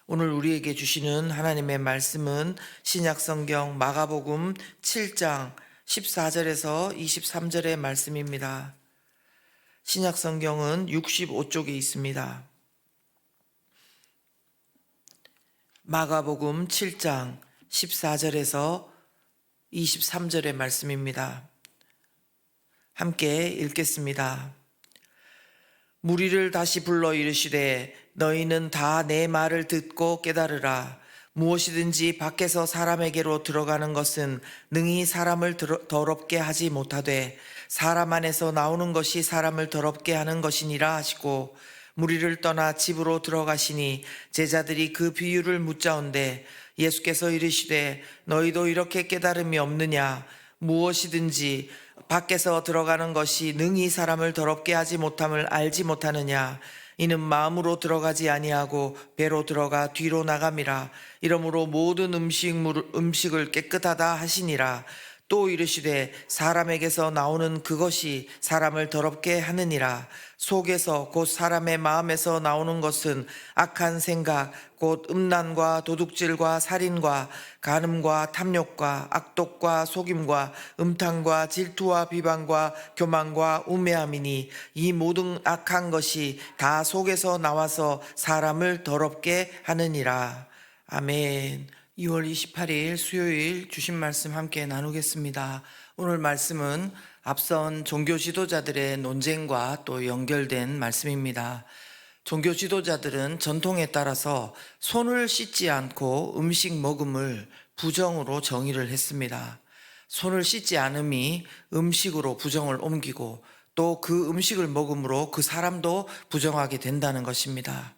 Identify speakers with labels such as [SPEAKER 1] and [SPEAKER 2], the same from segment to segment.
[SPEAKER 1] 오늘 우리에게 주시는 하나님의 말씀은 신약성경 마가복음 7장 14절에서 23절의 말씀입니다. 신약성경은 65쪽에 있습니다. 마가복음 7장 14절에서 23절의 말씀입니다. 함께 읽겠습니다. 무리를 다시 불러 이르시되 너희는 다 내 말을 듣고 깨달으라. 무엇이든지 밖에서 사람에게로 들어가는 것은 능히 사람을 더럽게 하지 못하되 사람 안에서 나오는 것이 사람을 더럽게 하는 것이니라 하시고, 무리를 떠나 집으로 들어가시니 제자들이 그 비유를 묻자온데 예수께서 이르시되 너희도 이렇게 깨달음이 없느냐? 무엇이든지 밖에서 들어가는 것이 능히 사람을 더럽게 하지 못함을 알지 못하느냐? 이는 마음으로 들어가지 아니하고 배로 들어가 뒤로 나감이라. 이러므로 모든 음식을 깨끗하다 하시니라. 또 이르시되 사람에게서 나오는 그것이 사람을 더럽게 하느니라. 속에서 곧 사람의 마음에서 나오는 것은 악한 생각 곧 음란과 도둑질과 살인과 간음과 탐욕과 악독과 속임과 음탕과 질투와 비방과 교만과 우매함이니 이 모든 악한 것이 다 속에서 나와서 사람을 더럽게 하느니라. 아멘. 2월 28일 수요일 주신 말씀 함께 나누겠습니다. 오늘 말씀은 앞선 종교 지도자들의 논쟁과 또 연결된 말씀입니다. 종교 지도자들은 전통에 따라서 손을 씻지 않고 음식 먹음을 부정으로 정의를 했습니다. 손을 씻지 않음이 음식으로 부정을 옮기고 또 그 음식을 먹음으로 그 사람도 부정하게 된다는 것입니다.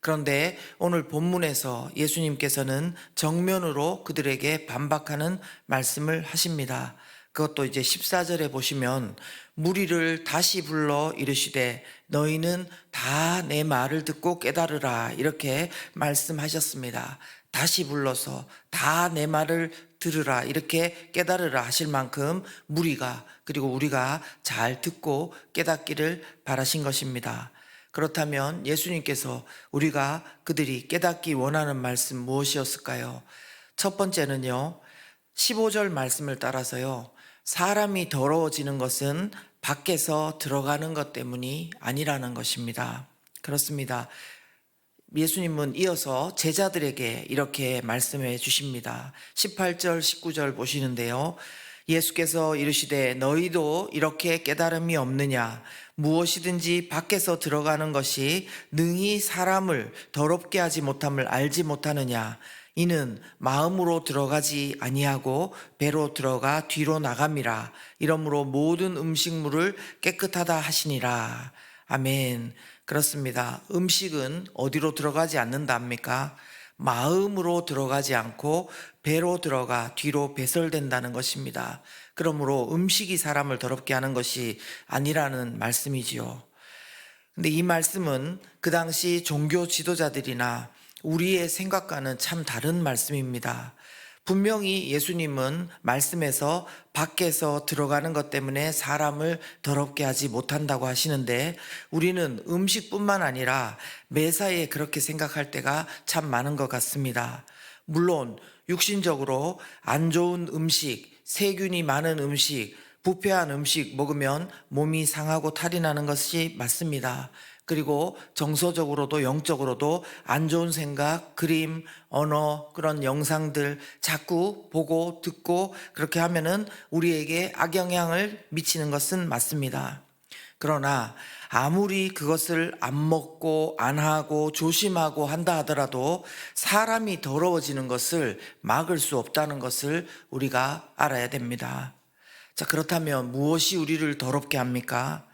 [SPEAKER 1] 그런데 오늘 본문에서 예수님께서는 정면으로 그들에게 반박하는 말씀을 하십니다. 그것도 이제 14절에 보시면 무리를 다시 불러 이르시되 너희는 다 내 말을 듣고 깨달으라 이렇게 말씀하셨습니다. 다시 불러서 다 내 말을 들으라 이렇게 깨달으라 하실 만큼 무리가 그리고 우리가 잘 듣고 깨닫기를 바라신 것입니다. 그렇다면 예수님께서 우리가 그들이 깨닫기 원하는 말씀 무엇이었을까요? 첫 번째는요, 15절 말씀을 따라서요, 사람이 더러워지는 것은 밖에서 들어가는 것 때문이 아니라는 것입니다. 그렇습니다. 예수님은 이어서 제자들에게 이렇게 말씀해 주십니다. 18절, 19절 보시는데요. 예수께서 이르시되 너희도 이렇게 깨달음이 없느냐? 무엇이든지 밖에서 들어가는 것이 능히 사람을 더럽게 하지 못함을 알지 못하느냐? 이는 마음으로 들어가지 아니하고 배로 들어가 뒤로 나감이라. 이러므로 모든 음식물을 깨끗하다 하시니라. 아멘. 그렇습니다. 음식은 어디로 들어가지 않는답니까? 마음으로 들어가지 않고 배로 들어가 뒤로 배설된다는 것입니다. 그러므로 음식이 사람을 더럽게 하는 것이 아니라는 말씀이지요. 근데 이 말씀은 그 당시 종교 지도자들이나 우리의 생각과는 참 다른 말씀입니다. 분명히 예수님은 말씀에서 밖에서 들어가는 것 때문에 사람을 더럽게 하지 못한다고 하시는데 우리는 음식뿐만 아니라 매사에 그렇게 생각할 때가 참 많은 것 같습니다. 물론 육신적으로 안 좋은 음식, 세균이 많은 음식, 부패한 음식 먹으면 몸이 상하고 탈이 나는 것이 맞습니다. 그리고 정서적으로도 영적으로도 안 좋은 생각, 그림, 언어, 그런 영상들 자꾸 보고 듣고 그렇게 하면은 우리에게 악영향을 미치는 것은 맞습니다. 그러나 아무리 그것을 안 먹고 안 하고 조심하고 한다 하더라도 사람이 더러워지는 것을 막을 수 없다는 것을 우리가 알아야 됩니다. 자, 그렇다면 무엇이 우리를 더럽게 합니까?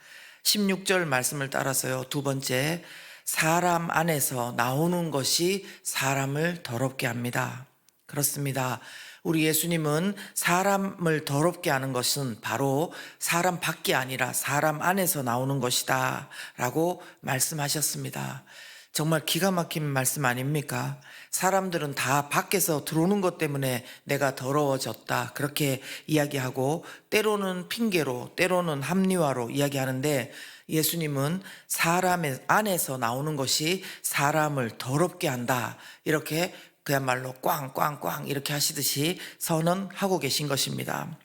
[SPEAKER 1] 16절 말씀을 따라서요. 두 번째, 사람 안에서 나오는 것이 사람을 더럽게 합니다. 그렇습니다. 우리 예수님은 사람을 더럽게 하는 것은 바로 사람 밖이 아니라 사람 안에서 나오는 것이다 라고 말씀하셨습니다. 정말 기가 막힌 말씀 아닙니까? 사람들은 다 밖에서 들어오는 것 때문에 내가 더러워졌다 그렇게 이야기하고 때로는 핑계로 때로는 합리화로 이야기하는데 예수님은 사람의 안에서 나오는 것이 사람을 더럽게 한다. 이렇게 그야말로 꽝꽝꽝 이렇게 하시듯이 선언하고 계신 것입니다.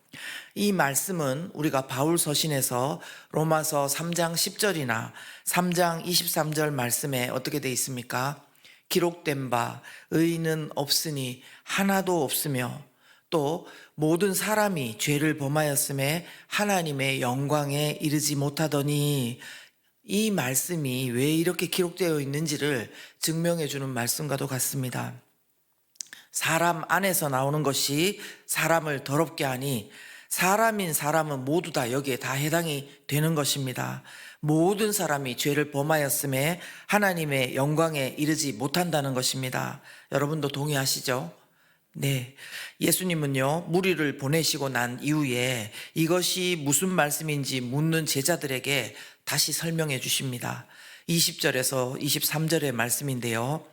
[SPEAKER 1] 이 말씀은 우리가 바울 서신에서 로마서 3장 10절이나 3장 23절 말씀에 어떻게 되어 있습니까? 기록된 바 의인은 없으니 하나도 없으며 또 모든 사람이 죄를 범하였음에 하나님의 영광에 이르지 못하더니, 이 말씀이 왜 이렇게 기록되어 있는지를 증명해 주는 말씀과도 같습니다. 사람 안에서 나오는 것이 사람을 더럽게 하니 사람인 사람은 모두 다 여기에 다 해당이 되는 것입니다. 모든 사람이 죄를 범하였음에 하나님의 영광에 이르지 못한다는 것입니다. 여러분도 동의하시죠? 네. 예수님은요, 무리를 보내시고 난 이후에 이것이 무슨 말씀인지 묻는 제자들에게 다시 설명해 주십니다. 20절에서 23절의 말씀인데요.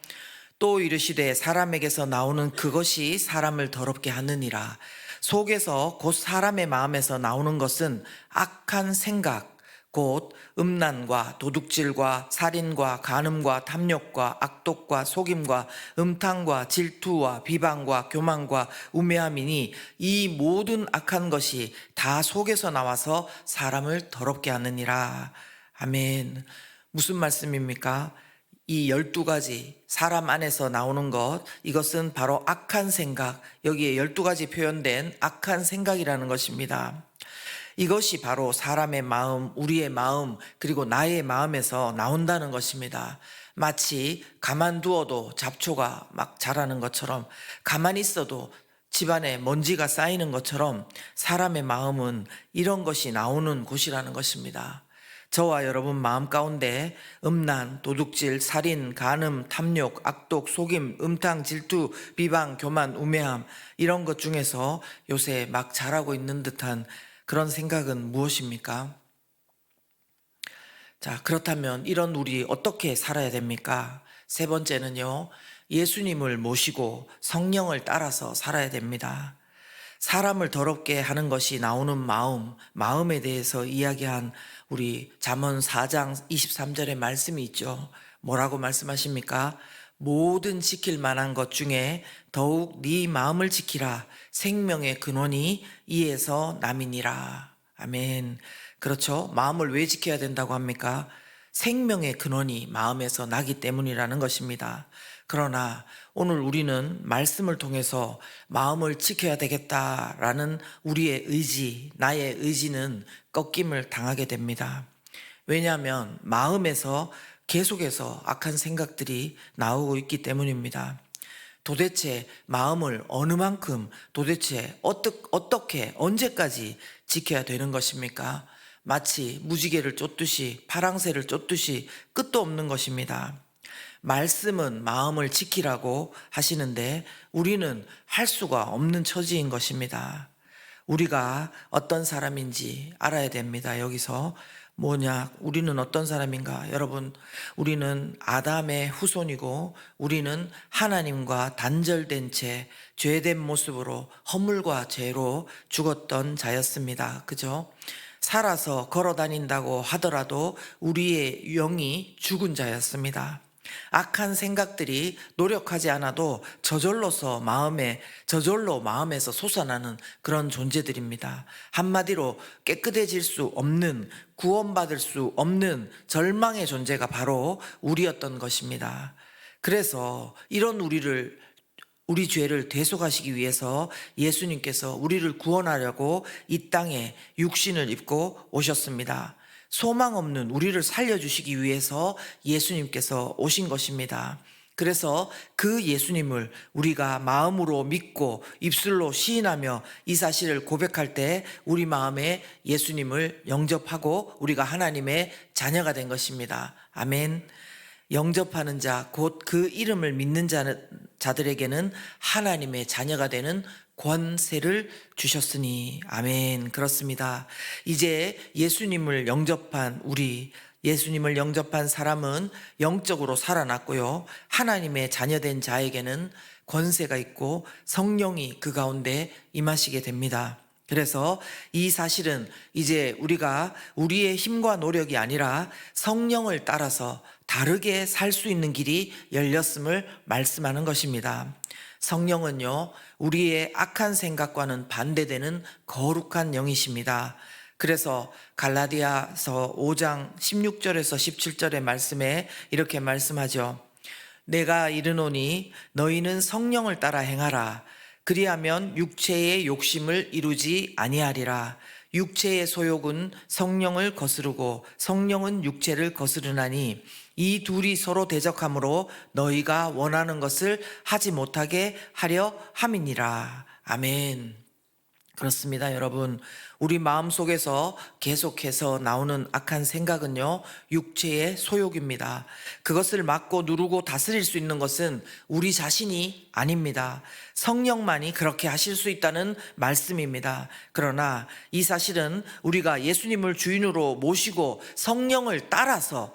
[SPEAKER 1] 또 이르시되 사람에게서 나오는 그것이 사람을 더럽게 하느니라. 속에서 곧 사람의 마음에서 나오는 것은 악한 생각, 곧 음란과 도둑질과 살인과 간음과 탐욕과 악독과 속임과 음탕과 질투와 비방과 교만과 우매함이니 이 모든 악한 것이 다 속에서 나와서 사람을 더럽게 하느니라. 아멘. 무슨 말씀입니까? 이 12가지 사람 안에서 나오는 것, 이것은 바로 악한 생각, 여기에 12가지 표현된 악한 생각이라는 것입니다. 이것이 바로 사람의 마음, 우리의 마음, 그리고 나의 마음에서 나온다는 것입니다. 마치 가만두어도 잡초가 막 자라는 것처럼, 가만히 있어도 집안에 먼지가 쌓이는 것처럼 사람의 마음은 이런 것이 나오는 곳이라는 것입니다. 저와 여러분 마음 가운데 음란, 도둑질, 살인, 간음, 탐욕, 악독, 속임, 음탕, 질투, 비방, 교만, 우매함, 이런 것 중에서 요새 막 자라고 있는 듯한 그런 생각은 무엇입니까? 자, 그렇다면 이런 우리 어떻게 살아야 됩니까? 세 번째는요, 예수님을 모시고 성령을 따라서 살아야 됩니다. 사람을 더럽게 하는 것이 나오는 마음에 대해서 이야기한 우리 잠언 4장 23절의 말씀이 있죠. 뭐라고 말씀하십니까? 모든 지킬 만한 것 중에 더욱 네 마음을 지키라. 생명의 근원이 이에서 남이니라. 아멘. 그렇죠. 마음을 왜 지켜야 된다고 합니까? 생명의 근원이 마음에서 나기 때문이라는 것입니다. 그러나 오늘 우리는 말씀을 통해서 마음을 지켜야 되겠다라는 우리의 의지, 나의 의지는 꺾임을 당하게 됩니다. 왜냐하면 마음에서 계속해서 악한 생각들이 나오고 있기 때문입니다. 도대체 마음을 어느 만큼, 도대체 어떻게, 언제까지 지켜야 되는 것입니까? 마치 무지개를 쫓듯이, 파랑새를 쫓듯이 끝도 없는 것입니다. 말씀은 마음을 지키라고 하시는데 우리는 할 수가 없는 처지인 것입니다. 우리가 어떤 사람인지 알아야 됩니다. 여기서 우리는 어떤 사람인가? 여러분, 우리는 아담의 후손이고 우리는 하나님과 단절된 채 죄된 모습으로 허물과 죄로 죽었던 자였습니다. 그죠? 살아서 걸어 다닌다고 하더라도 우리의 영이 죽은 자였습니다. 악한 생각들이 노력하지 않아도 저절로 마음에서 솟아나는 그런 존재들입니다. 한마디로 깨끗해질 수 없는, 구원받을 수 없는 절망의 존재가 바로 우리였던 것입니다. 그래서 이런 우리 죄를 대속하시기 위해서 예수님께서 우리를 구원하려고 이 땅에 육신을 입고 오셨습니다. 소망 없는 우리를 살려주시기 위해서 예수님께서 오신 것입니다. 그래서 그 예수님을 우리가 마음으로 믿고 입술로 시인하며 이 사실을 고백할 때 우리 마음에 예수님을 영접하고 우리가 하나님의 자녀가 된 것입니다. 아멘. 영접하는 자, 곧 그 이름을 믿는 자들에게는 하나님의 자녀가 되는 권세를 주셨으니. 아멘. 그렇습니다. 이제 예수님을 영접한 사람은 영적으로 살아났고요. 하나님의 자녀된 자에게는 권세가 있고 성령이 그 가운데 임하시게 됩니다. 그래서 이 사실은 이제 우리가 우리의 힘과 노력이 아니라 성령을 따라서 다르게 살 수 있는 길이 열렸음을 말씀하는 것입니다. 성령은요, 우리의 악한 생각과는 반대되는 거룩한 영이십니다. 그래서 갈라디아서 5장 16절에서 17절의 말씀에 이렇게 말씀하죠. 내가 이르노니 너희는 성령을 따라 행하라. 그리하면 육체의 욕심을 이루지 아니하리라. 육체의 소욕은 성령을 거스르고 성령은 육체를 거스르나니 이 둘이 서로 대적하므로 너희가 원하는 것을 하지 못하게 하려 함이니라. 아멘. 그렇습니다, 여러분. 우리 마음속에서 계속해서 나오는 악한 생각은요, 육체의 소욕입니다. 그것을 막고 누르고 다스릴 수 있는 것은 우리 자신이 아닙니다. 성령만이 그렇게 하실 수 있다는 말씀입니다. 그러나 이 사실은 우리가 예수님을 주인으로 모시고 성령을 따라서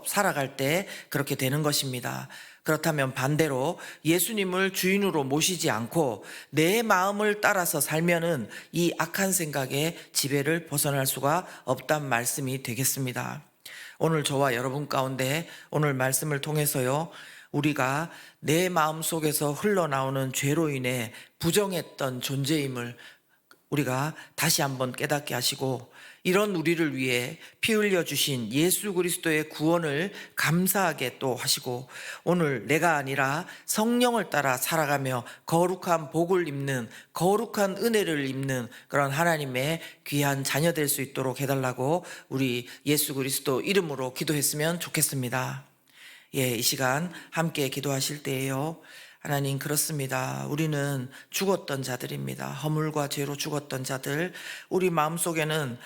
[SPEAKER 1] 살아갈 때 그렇게 되는 것입니다. 그렇다면 반대로 예수님을 주인으로 모시지 않고 내 마음을 따라서 살면은 이 악한 생각의 지배를 벗어날 수가 없단 말씀이 되겠습니다. 오늘 저와 여러분 가운데 오늘 말씀을 통해서요, 우리가 내 마음 속에서 흘러나오는 죄로 인해 부정했던 존재임을 우리가 다시 한번 깨닫게 하시고, 이런 우리를 위해 피 흘려 주신 예수 그리스도의 구원을 감사하게 또 하시고, 오늘 내가 아니라 성령을 따라 살아가며 거룩한 복을 입는, 거룩한 은혜를 입는 그런 하나님의 귀한 자녀 될 수 있도록 해달라고 우리 예수 그리스도 이름으로 기도했으면 좋겠습니다. 이 시간 함께 기도하실 때에요, 하나님, 그렇습니다. 우리는 죽었던 자들입니다. 허물과 죄로 죽었던 자들, 우리 마음속에는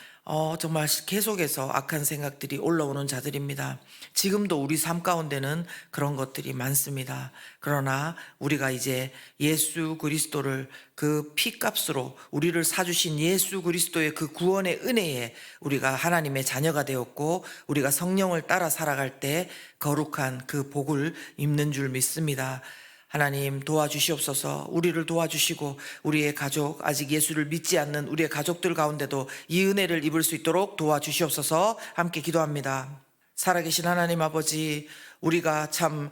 [SPEAKER 1] 정말 계속해서 악한 생각들이 올라오는 자들입니다. 지금도 우리 삶 가운데는 그런 것들이 많습니다. 그러나 우리가 이제 예수 그리스도를 그 피값으로 우리를 사주신 예수 그리스도의 그 구원의 은혜에 우리가 하나님의 자녀가 되었고, 우리가 성령을 따라 살아갈 때 거룩한 그 복을 입는 줄 믿습니다. 하나님, 도와주시옵소서. 우리를 도와주시고 우리의 가족, 아직 예수를 믿지 않는 우리의 가족들 가운데도 이 은혜를 입을 수 있도록 도와주시옵소서. 함께 기도합니다. 살아계신 하나님 아버지, 우리가 참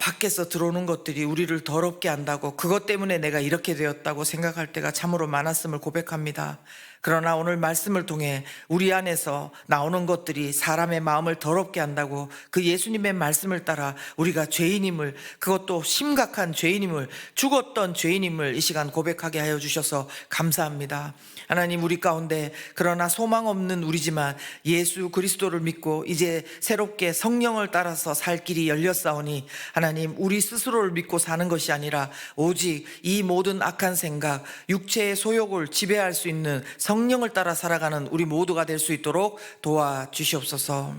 [SPEAKER 1] 밖에서 들어오는 것들이 우리를 더럽게 한다고, 그것 때문에 내가 이렇게 되었다고 생각할 때가 참으로 많았음을 고백합니다. 그러나 오늘 말씀을 통해 우리 안에서 나오는 것들이 사람의 마음을 더럽게 한다고, 그 예수님의 말씀을 따라 우리가 죄인임을, 그것도 심각한 죄인임을, 죽었던 죄인임을 이 시간 고백하게 하여 주셔서 감사합니다. 하나님, 우리 가운데 그러나 소망 없는 우리지만 예수 그리스도를 믿고 이제 새롭게 성령을 따라서 살 길이 열렸사오니, 하나님, 우리 스스로를 믿고 사는 것이 아니라 오직 이 모든 악한 생각, 육체의 소욕을 지배할 수 있는 성령을 따라 살아가는 우리 모두가 될 수 있도록 도와주시옵소서.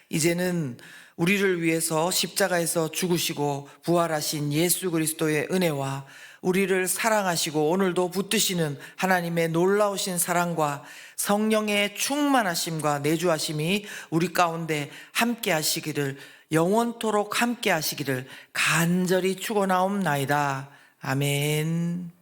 [SPEAKER 1] 이제는 우리를 위해서 십자가에서 죽으시고 부활하신 예수 그리스도의 은혜와 우리를 사랑하시고 오늘도 붙드시는 하나님의 놀라우신 사랑과 성령의 충만하심과 내주하심이 우리 가운데 함께 하시기를, 영원토록 함께 하시기를 간절히 축원하옵나이다. 아멘.